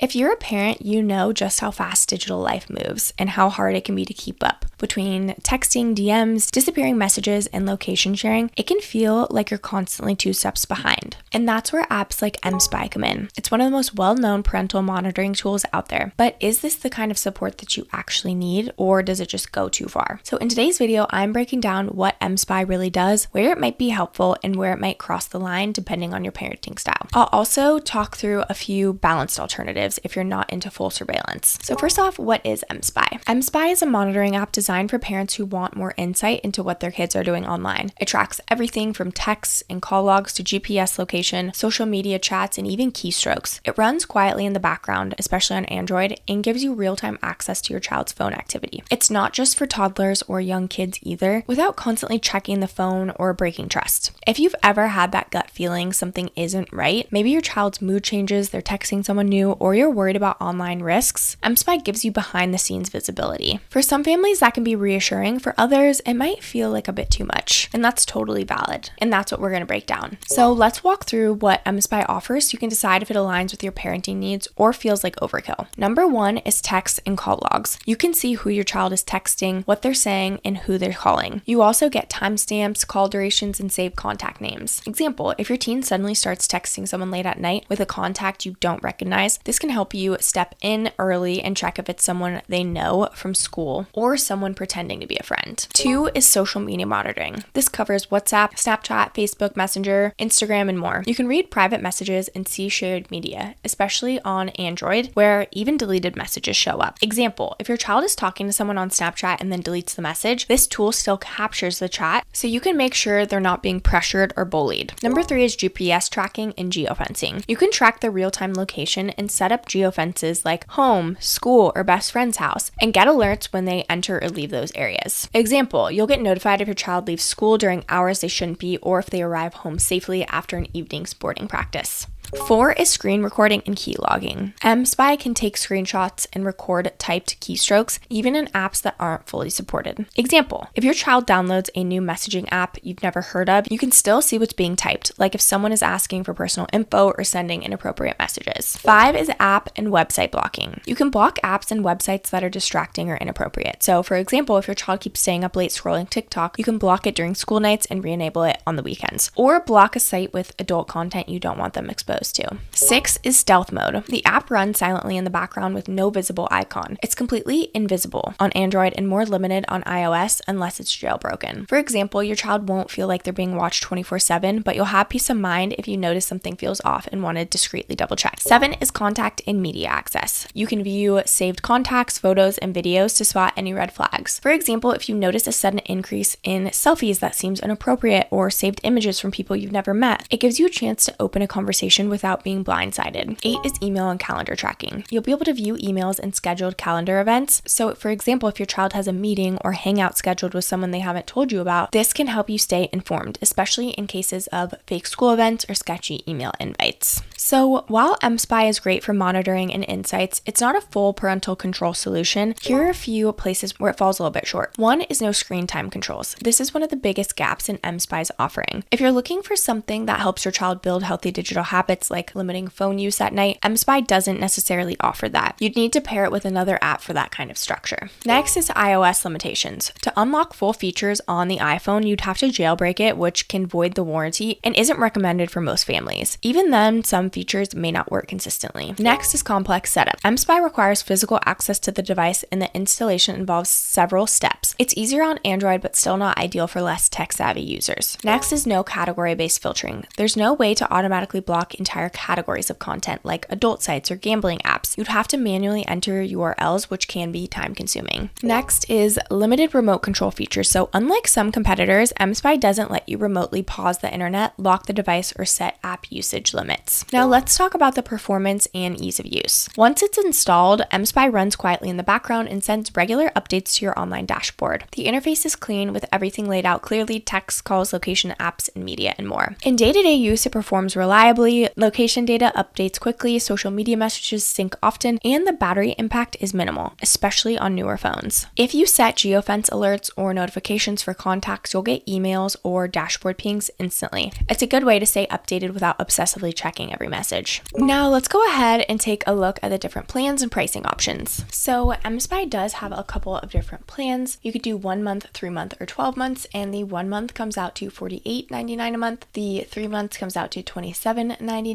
If you're a parent, you know just how fast digital life moves and how hard it can be to keep up. Between texting, DMs, disappearing messages, and location sharing, it can feel like you're constantly 2 steps behind. And that's where apps like mSpy come in. It's one of the most well-known parental monitoring tools out there. But is this the kind of support that you actually need, or does it just go too far? So in today's video, I'm breaking down what mSpy really does, where it might be helpful, and where it might cross the line depending on your parenting style. I'll also talk through a few balanced alternatives if you're not into full surveillance. So first off, what is mSpy? mSpy is a monitoring app designed for parents who want more insight into what their kids are doing online. It tracks everything from texts and call logs to GPS location, social media chats, and even keystrokes. It runs quietly in the background, especially on Android, and gives you real-time access to your child's phone activity. It's not just for toddlers or young kids either, without constantly checking the phone or breaking trust. If you've ever had that gut feeling something isn't right, maybe your child's mood changes, they're texting someone new, or you're worried about online risks, mSpy gives you behind-the-scenes visibility. For some families, that can be reassuring. For others, it might feel like a bit too much, and that's totally valid. And that's what we're going to break down. So let's walk through what mSpy offers so you can decide if it aligns with your parenting needs or feels like overkill. Number 1 is text and call logs. You can see who your child is texting, what they're saying, and who they're calling. You also get timestamps, call durations, and saved contact names. Example, if your teen suddenly starts texting someone late at night with a contact you don't recognize, this can help you step in early and check if it's someone they know from school or someone pretending to be a friend. 2 is social media monitoring. This covers WhatsApp, Snapchat, Facebook Messenger, Instagram, and more. You can read private messages and see shared media, especially on Android, where even deleted messages show up. Example, if your child is talking to someone on Snapchat and then deletes the message, this tool still captures the chat, so you can make sure they're not being pressured or bullied. Number 3 is GPS tracking and geofencing. You can track the real-time location and set up geofences like home, school, or best friend's house, and get alerts when they enter or leave those areas. Example, you'll get notified if your child leaves school during hours they shouldn't be, or if they arrive home safely after an evening sporting practice. 4 is screen recording and key logging. mSpy can take screenshots and record typed keystrokes, even in apps that aren't fully supported. Example, if your child downloads a new messaging app you've never heard of, you can still see what's being typed, like if someone is asking for personal info or sending inappropriate messages. 5 is app and website blocking. You can block apps and websites that are distracting or inappropriate. So for example, if your child keeps staying up late scrolling TikTok, you can block it during school nights and re-enable it on the weekends. Or block a site with adult content you don't want them exposed to. 6 is stealth mode. The app runs silently in the background with no visible icon. It's completely invisible on Android and more limited on iOS unless it's jailbroken. For example, your child won't feel like they're being watched 24/7, but you'll have peace of mind if you notice something feels off and want to discreetly double check. 7 is contact and media access. You can view saved contacts, photos, and videos to spot any red flags. For example, if you notice a sudden increase in selfies that seems inappropriate or saved images from people you've never met, it gives you a chance to open a conversation without being blindsided. 8 is email and calendar tracking. You'll be able to view emails and scheduled calendar events. So for example, if your child has a meeting or hangout scheduled with someone they haven't told you about, this can help you stay informed, especially in cases of fake school events or sketchy email invites. So while mSpy is great for monitoring and insights, it's not a full parental control solution. Here are a few places where it falls a little bit short. 1 is no screen time controls. This is one of the biggest gaps in mSpy's offering. If you're looking for something that helps your child build healthy digital habits like limiting phone use at night, mSpy doesn't necessarily offer that. You'd need to pair it with another app for that kind of structure. Next is iOS limitations. To unlock full features on the iPhone, you'd have to jailbreak it, which can void the warranty and isn't recommended for most families. Even then, some features may not work consistently. Next is complex setup. mSpy requires physical access to the device, and the installation involves several steps. It's easier on Android, but still not ideal for less tech-savvy users. Next is no category-based filtering. There's no way to automatically block entire categories of content like adult sites or gambling apps. You'd have to manually enter URLs, which can be time-consuming. Next is limited remote control features. So unlike some competitors, mSpy doesn't let you remotely pause the internet, lock the device, or set app usage limits. Now let's talk about the performance and ease of use. Once it's installed, mSpy runs quietly in the background and sends regular updates to your online dashboard. The interface is clean with everything laid out clearly: text, calls, location, apps, and media, and more. In day-to-day use, it performs reliably. Location data updates quickly, social media messages sync often, and the battery impact is minimal, especially on newer phones. If you set geofence alerts or notifications for contacts, you'll get emails or dashboard pings instantly. It's a good way to stay updated without obsessively checking every message. Now let's go ahead and take a look at the different plans and pricing options. So mSpy does have a couple of different plans. You could do 1 month, 3 month, or 12 months, and the 1 month comes out to $48.99 a month. The 3 months comes out to $27.99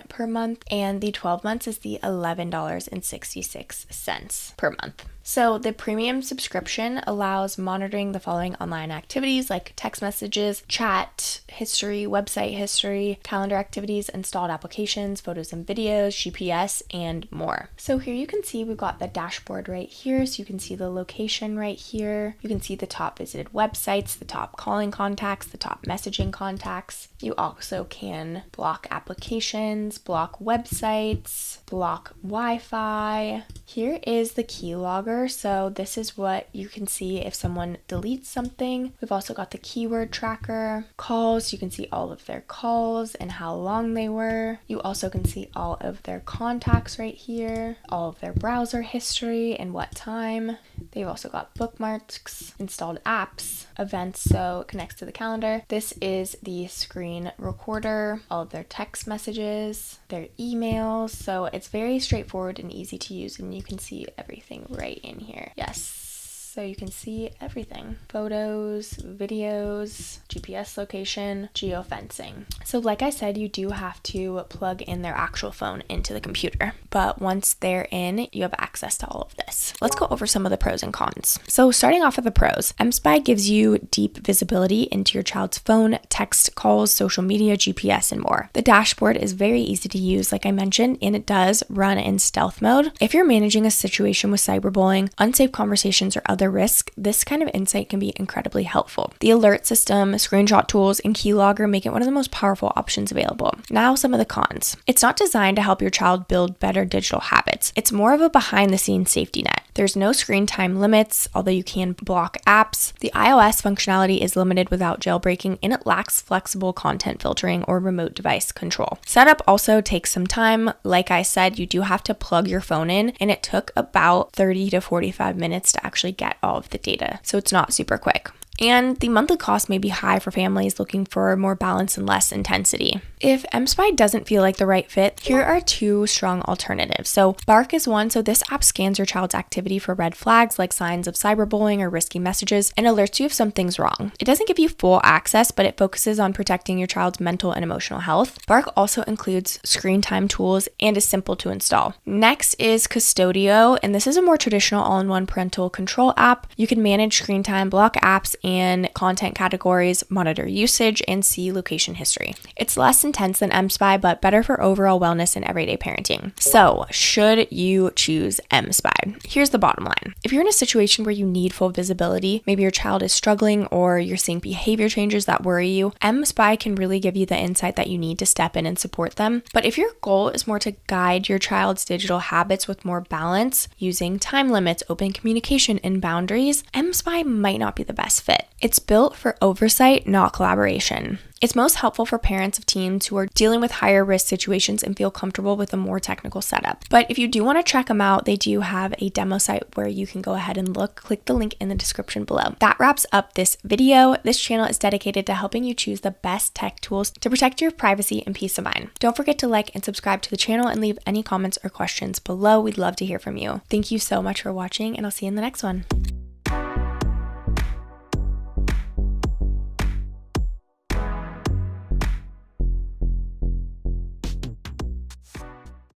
per month, and the 12 months is the $11.66 per month. So the premium subscription allows monitoring the following online activities like text messages, chat history, website history, calendar activities, installed applications, photos and videos, GPS, and more. So here you can see we've got the dashboard right here. So you can see the location right here. You can see the top visited websites, the top calling contacts, the top messaging contacts. You also can block applications, block websites, block Wi-Fi. Here is the keylogger. So this is what you can see if someone deletes something. We've also got the keyword tracker, calls. You can see all of their calls and how long they were. You also can see all of their contacts right here, all of their browser history and what time. They've also got bookmarks, installed apps, events, so it connects to the calendar. This is the screen recorder, all of their text messages, their emails. So it's very straightforward and easy to use, and you can see everything right in here. Yes. So you can see everything: photos, videos, GPS location, geofencing. So like I said, you do have to plug in their actual phone into the computer, but once they're in, you have access to all of this. Let's go over some of the pros and cons. So starting off with the pros, mSpy gives you deep visibility into your child's phone, text, calls, social media, GPS, and more. The dashboard is very easy to use, like I mentioned, and it does run in stealth mode. If you're managing a situation with cyberbullying, unsafe conversations, or other risk, this kind of insight can be incredibly helpful. The alert system, screenshot tools, and keylogger make it one of the most powerful options available. Now, some of the cons. It's not designed to help your child build better digital habits. It's more of a behind-the-scenes safety net. There's no screen time limits, although you can block apps. The iOS functionality is limited without jailbreaking, and it lacks flexible content filtering or remote device control. Setup also takes some time. Like I said, you do have to plug your phone in, and it took about 30 to 45 minutes to actually get all of the data, so it's not super quick. And the monthly cost may be high for families looking for more balance and less intensity. If mSpy doesn't feel like the right fit, here are 2 strong alternatives. So Bark is one. So this app scans your child's activity for red flags like signs of cyberbullying or risky messages and alerts you if something's wrong. It doesn't give you full access, but it focuses on protecting your child's mental and emotional health. Bark also includes screen time tools and is simple to install. Next is Qustodio, and this is a more traditional all-in-one parental control app. You can manage screen time, block apps, and content categories, monitor usage, and see location history. It's less intense than mSpy, but better for overall wellness and everyday parenting. So, should you choose mSpy? Here's the bottom line. If you're in a situation where you need full visibility, maybe your child is struggling or you're seeing behavior changes that worry you, mSpy can really give you the insight that you need to step in and support them. But if your goal is more to guide your child's digital habits with more balance, using time limits, open communication, and boundaries, mSpy might not be the best fit. It's built for oversight, not collaboration. It's most helpful for parents of teens who are dealing with higher risk situations and feel comfortable with a more technical setup. But if you do want to check them out, they do have a demo site where you can go ahead and look. Click the link in the description below. That wraps up this video. This channel is dedicated to helping you choose the best tech tools to protect your privacy and peace of mind. Don't forget to like and subscribe to the channel and leave any comments or questions below. We'd love to hear from you. Thank you so much for watching, and I'll see you in the next one.